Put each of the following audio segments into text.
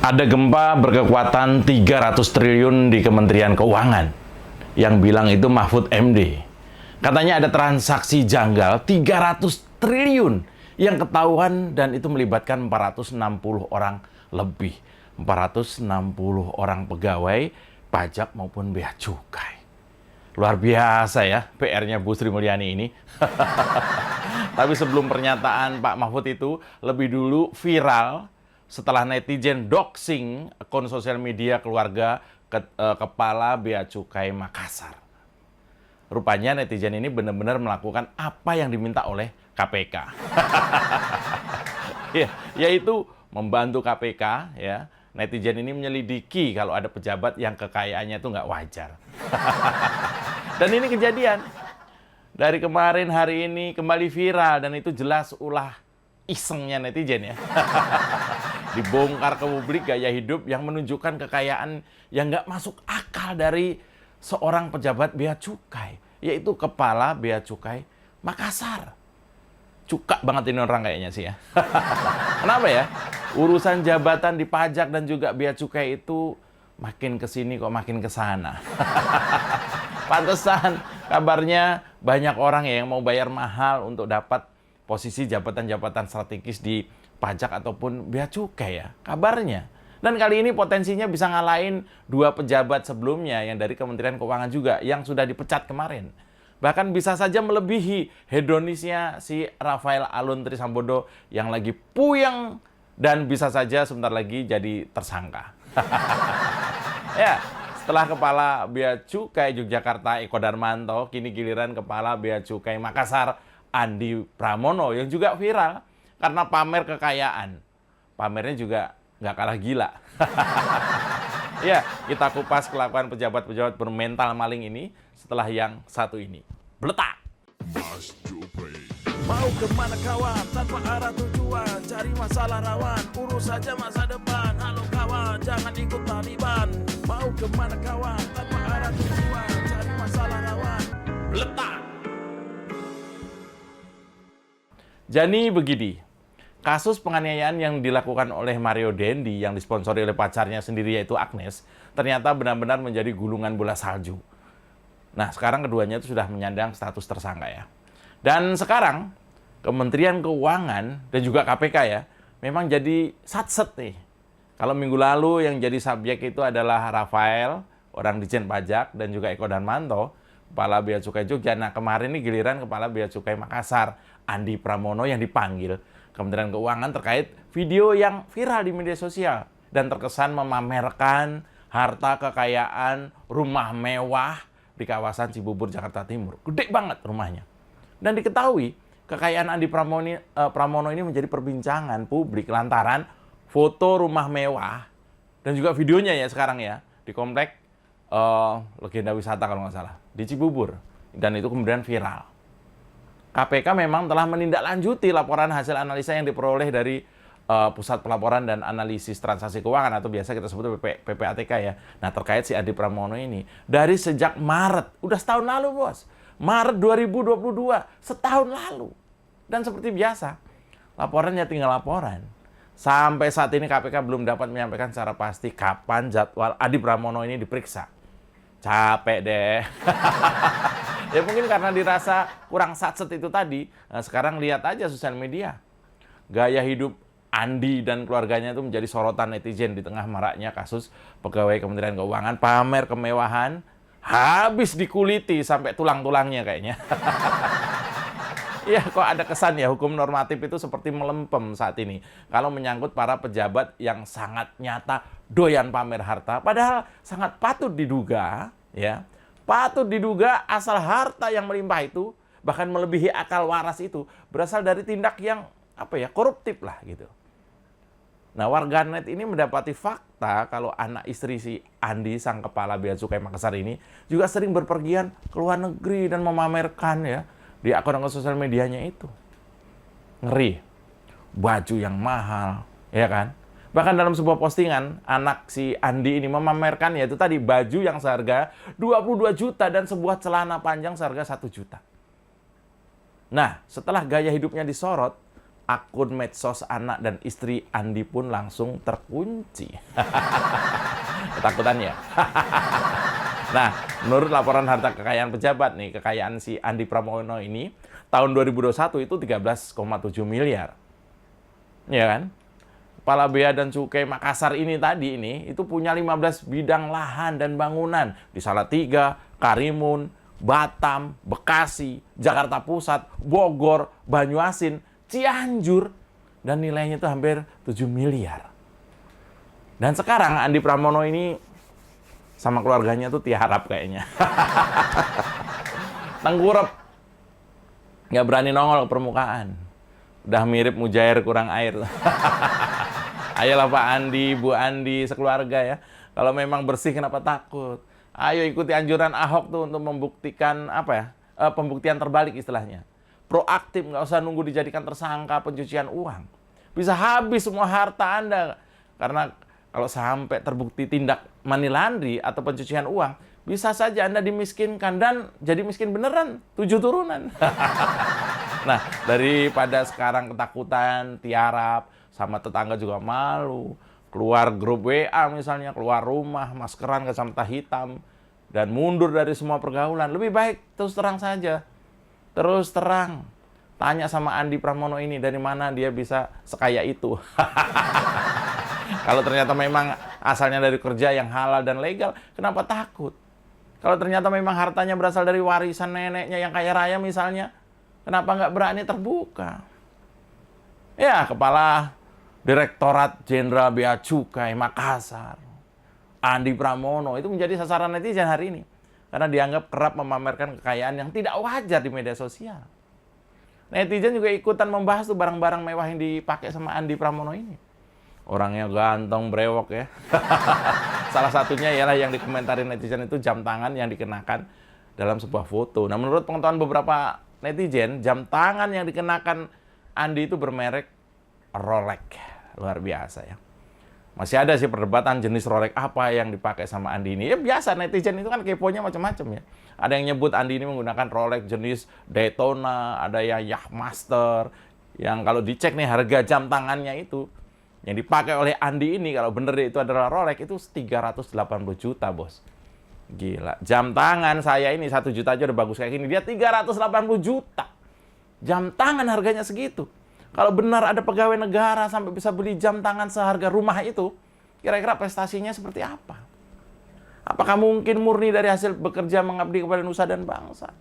Ada gempa berkekuatan 300 triliun di Kementerian Keuangan. Yang bilang itu Mahfud MD. Katanya ada transaksi janggal 300 triliun yang ketahuan dan itu melibatkan 460 orang lebih. 460 orang pegawai pajak maupun bea cukai. Luar biasa ya PR-nya Bu Sri Mulyani ini. Tapi sebelum pernyataan Pak Mahfud itu lebih dulu viral setelah netizen doxing akun sosial media keluarga Kepala Bea Cukai Makassar. Rupanya netizen ini benar-benar melakukan apa yang diminta oleh KPK. Ya, yaitu membantu KPK ya. Netizen ini menyelidiki kalau ada pejabat yang kekayaannya itu nggak wajar. Dan ini kejadian. Dari kemarin hari ini kembali viral dan itu jelas ulah isengnya netizen ya. Dibongkar ke publik gaya hidup yang menunjukkan kekayaan yang nggak masuk akal dari seorang pejabat bea cukai, yaitu Kepala Bea Cukai Makassar. Cuka banget ini orang kayaknya sih ya. Kenapa ya? Urusan jabatan di pajak dan juga bea cukai itu makin kesini kok makin kesana. Pantesan kabarnya banyak orang ya yang mau bayar mahal untuk dapat posisi jabatan-jabatan strategis di pajak ataupun bea cukai ya, kabarnya. Dan kali ini potensinya bisa ngalahin dua pejabat sebelumnya yang dari Kementerian Keuangan juga yang sudah dipecat kemarin. Bahkan bisa saja melebihi hedonisnya si Rafael Alun Trisambodo yang lagi puyeng dan bisa saja sebentar lagi jadi tersangka. Ya, setelah Kepala Bea Cukai Yogyakarta Eko Darmanto, kini giliran Kepala Bea Cukai Makassar Andi Pramono yang juga viral karena pamer kekayaan. Pamernya juga nggak kalah gila. Ya, kita kupas kelakuan pejabat-pejabat bermental maling ini setelah yang satu ini. Beletak! Mau kemana kawan, tanpa arah tujuan, cari masalah rawan, urus saja masa depan. Halo kawan, jangan ikut Taliban. Mau kemana kawan, tanpa arah tujuan, cari masalah rawan. Letak! Jadi begini, kasus penganiayaan yang dilakukan oleh Mario Dendi yang disponsori oleh pacarnya sendiri yaitu Agnes, ternyata benar-benar menjadi gulungan bola salju. Nah, sekarang keduanya itu sudah menyandang status tersangka ya. Dan sekarang Kementerian Keuangan dan juga KPK ya, memang jadi satset nih. Kalau minggu lalu yang jadi subjek itu adalah Rafael, orang Ditjen Pajak, dan juga Eko Darmanto, Kepala Bea Cukai Jogja. Nah, kemarin ini giliran Kepala Bea Cukai Makassar, Andi Pramono yang dipanggil Kementerian Keuangan terkait video yang viral di media sosial dan terkesan memamerkan harta kekayaan rumah mewah di kawasan Cibubur, Jakarta Timur. Gede banget rumahnya. Dan diketahui kekayaan Andi Pramono ini menjadi perbincangan publik lantaran foto rumah mewah dan juga videonya ya sekarang ya di komplek Legenda Wisata kalau nggak salah di Cibubur, dan itu kemudian viral. KPK memang telah menindaklanjuti laporan hasil analisa yang diperoleh dari Pusat Pelaporan dan Analisis Transaksi Keuangan atau biasa kita sebut PPATK ya. Nah, terkait si Andi Pramono ini dari sejak Maret, udah setahun lalu bos. Maret 2022, setahun lalu. Dan seperti biasa, laporannya tinggal laporan. Sampai saat ini KPK belum dapat menyampaikan secara pasti kapan jadwal Andi Pramono ini diperiksa. Capek deh. Ya mungkin karena dirasa kurang satset itu tadi. Nah, sekarang lihat aja sosial media. Gaya hidup Andi dan keluarganya itu menjadi sorotan netizen di tengah maraknya kasus pegawai Kementerian Keuangan pamer kemewahan. Habis dikuliti sampai tulang-tulangnya kayaknya. Iya, kok ada kesan ya hukum normatif itu seperti melempem saat ini. Kalau menyangkut para pejabat yang sangat nyata doyan pamer harta. Padahal sangat patut diduga, ya. Patut diduga asal harta yang melimpah itu, bahkan melebihi akal waras itu, berasal dari tindak yang koruptif lah gitu. Nah, warganet ini mendapati fakta kalau anak istri si Andi, sang Kepala Bea Cukai Makassar ini, juga sering berpergian ke luar negeri dan memamerkan ya di akun-akun sosial medianya itu. Ngeri. Baju yang mahal, ya kan? Bahkan dalam sebuah postingan, anak si Andi ini memamerkan yaitu tadi baju yang seharga 22 juta dan sebuah celana panjang seharga 1 juta. Nah, setelah gaya hidupnya disorot, akun medsos anak dan istri Andi pun langsung terkunci. Ketakutannya. Nah, menurut laporan harta kekayaan pejabat nih, kekayaan si Andi Pramono ini tahun 2021 itu 13,7 miliar. Ya kan? Kepala Bea dan Cukai Makassar ini tadi ini itu punya 15 bidang lahan dan bangunan di Salatiga, Karimun, Batam, Bekasi, Jakarta Pusat, Bogor, Banyuasin, Cianjur, dan nilainya itu hampir 7 miliar. Dan sekarang Andi Pramono ini sama keluarganya tuh tiarap kayaknya. Tengkurap. Nggak berani nongol ke permukaan. Udah mirip mujair kurang air. Ayolah Pak Andi, Bu Andi, sekeluarga ya. Kalau memang bersih kenapa takut? Ayo ikuti anjuran Ahok tuh untuk membuktikan pembuktian terbalik istilahnya. Proaktif, nggak usah nunggu dijadikan tersangka pencucian uang. Bisa habis semua harta Anda. Karena kalau sampai terbukti tindak money laundry atau pencucian uang, bisa saja Anda dimiskinkan dan jadi miskin beneran, 7 turunan. Nah, daripada sekarang ketakutan, tiarap, sama tetangga juga malu, keluar grup WA misalnya, keluar rumah, maskeran, kacamata hitam, dan mundur dari semua pergaulan, lebih baik terus terang saja. Terus terang, tanya sama Andi Pramono ini dari mana dia bisa sekaya itu. Kalau ternyata memang asalnya dari kerja yang halal dan legal, kenapa takut? Kalau ternyata memang hartanya berasal dari warisan neneknya yang kaya raya misalnya, kenapa nggak berani terbuka? Ya, Kepala Direktorat Jenderal Bea Cukai Makassar, Andi Pramono, itu menjadi sasaran netizen hari ini. Karena dianggap kerap memamerkan kekayaan yang tidak wajar di media sosial. Netizen juga ikutan membahas tuh barang-barang mewah yang dipakai sama Andi Pramono ini. Orangnya ganteng, brewok ya. Salah satunya ialah yang dikomentarin netizen itu jam tangan yang dikenakan dalam sebuah foto. Nah, menurut pengetahuan beberapa netizen, jam tangan yang dikenakan Andi itu bermerek Rolex. Luar biasa ya. Masih ada sih perdebatan jenis Rolex apa yang dipakai sama Andi ini. Ya biasa, netizen itu kan keponya macam-macam ya. Ada yang nyebut Andi ini menggunakan Rolex jenis Daytona, ada yang Yachtmaster, yang kalau dicek nih harga jam tangannya itu yang dipakai oleh Andi ini, kalau bener itu adalah Rolex, itu 380 juta, bos. Gila, jam tangan saya ini 1 juta aja udah bagus kayak gini, dia 380 juta. Jam tangan harganya segitu. Kalau benar ada pegawai negara sampai bisa beli jam tangan seharga rumah itu, kira-kira prestasinya seperti apa? Apakah mungkin murni dari hasil bekerja mengabdi kepada nusa dan bangsa?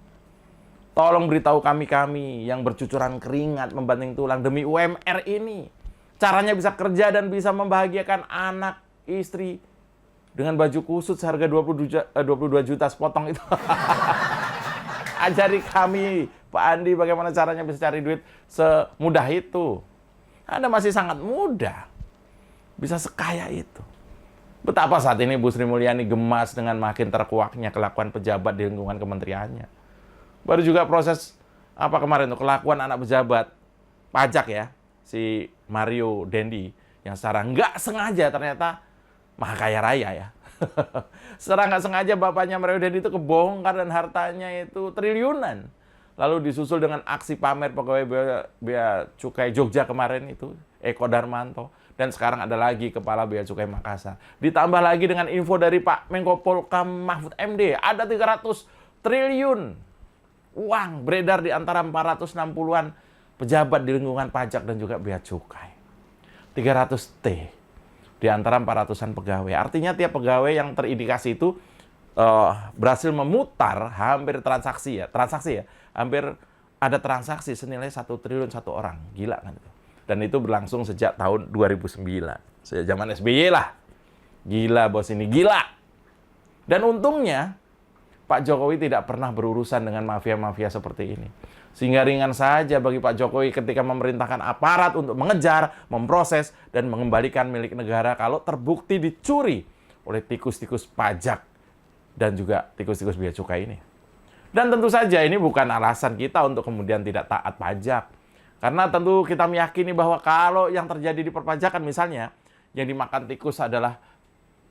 Tolong beritahu kami yang bercucuran keringat membanting tulang demi UMR ini. Caranya bisa kerja dan bisa membahagiakan anak, istri dengan baju kusut seharga 22 juta sepotong itu. Ajari kami, Pak Andi, bagaimana caranya bisa cari duit semudah itu. Anda masih sangat muda. Bisa sekaya itu. Betapa saat ini Bu Sri Mulyani gemas dengan makin terkuaknya kelakuan pejabat di lingkungan kementeriannya. Baru juga proses kemarin tuh, kelakuan anak pejabat pajak ya, si Mario Dendi, yang secara nggak sengaja ternyata maha kaya raya ya. Secara nggak sengaja bapaknya Mario Dendi itu kebongkar dan hartanya itu triliunan. Lalu disusul dengan aksi pamer pegawai Bea Cukai Jogja kemarin itu, Eko Darmanto. Dan sekarang ada lagi Kepala Bea Cukai Makassar. Ditambah lagi dengan info dari Pak Menko Polhukam Mahfud MD, ada 300 triliun uang beredar di antara 460-an pejabat di lingkungan pajak dan juga Bea Cukai. 300 T di antara 400-an pegawai. Artinya tiap pegawai yang terindikasi itu berhasil memutar hampir transaksi ya, hampir ada transaksi senilai 1 triliun satu orang. Gila kan itu. Dan itu berlangsung sejak tahun 2009. Sejak zaman SBY lah. Gila bos ini, gila. Dan untungnya Pak Jokowi tidak pernah berurusan dengan mafia-mafia seperti ini. Sehingga ringan saja bagi Pak Jokowi ketika memerintahkan aparat untuk mengejar, memproses, dan mengembalikan milik negara kalau terbukti dicuri oleh tikus-tikus pajak dan juga tikus-tikus bea cukai ini. Dan tentu saja ini bukan alasan kita untuk kemudian tidak taat pajak. Karena tentu kita meyakini bahwa kalau yang terjadi di perpajakan misalnya, yang dimakan tikus adalah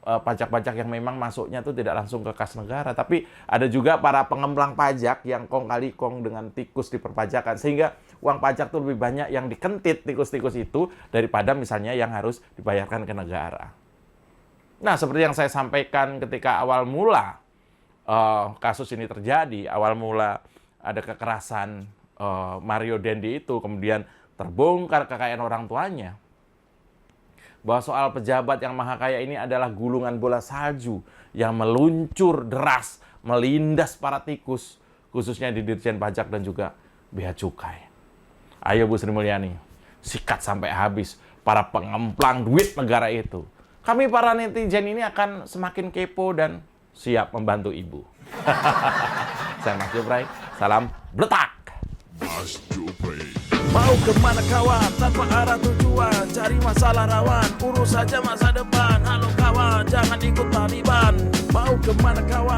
pajak-pajak yang memang masuknya itu tidak langsung ke kas negara, tapi ada juga para pengemblang pajak yang kong kali kong dengan tikus di perpajakan, sehingga uang pajak tuh lebih banyak yang dikentit tikus-tikus itu daripada misalnya yang harus dibayarkan ke negara. Nah, seperti yang saya sampaikan ketika awal mula kasus ini terjadi, awal mula ada kekerasan Mario Dendi itu, kemudian terbongkar kekayaan orang tuanya, bahwa soal pejabat yang maha kaya ini adalah gulungan bola salju yang meluncur deras, melindas para tikus, khususnya di Dirjen Pajak dan juga Bea Cukai. Ayo Bu Sri Mulyani, sikat sampai habis para pengemplang duit negara itu. Kami para netizen ini akan semakin kepo dan siap membantu Ibu. Saya Mas Jupray, salam bletak. Mau kemana kawan, tanpa arah tujuan, cari masalah rawan, urus saja masa depan. Halo kawan, jangan ikut Taliban. Mau kemana kawan.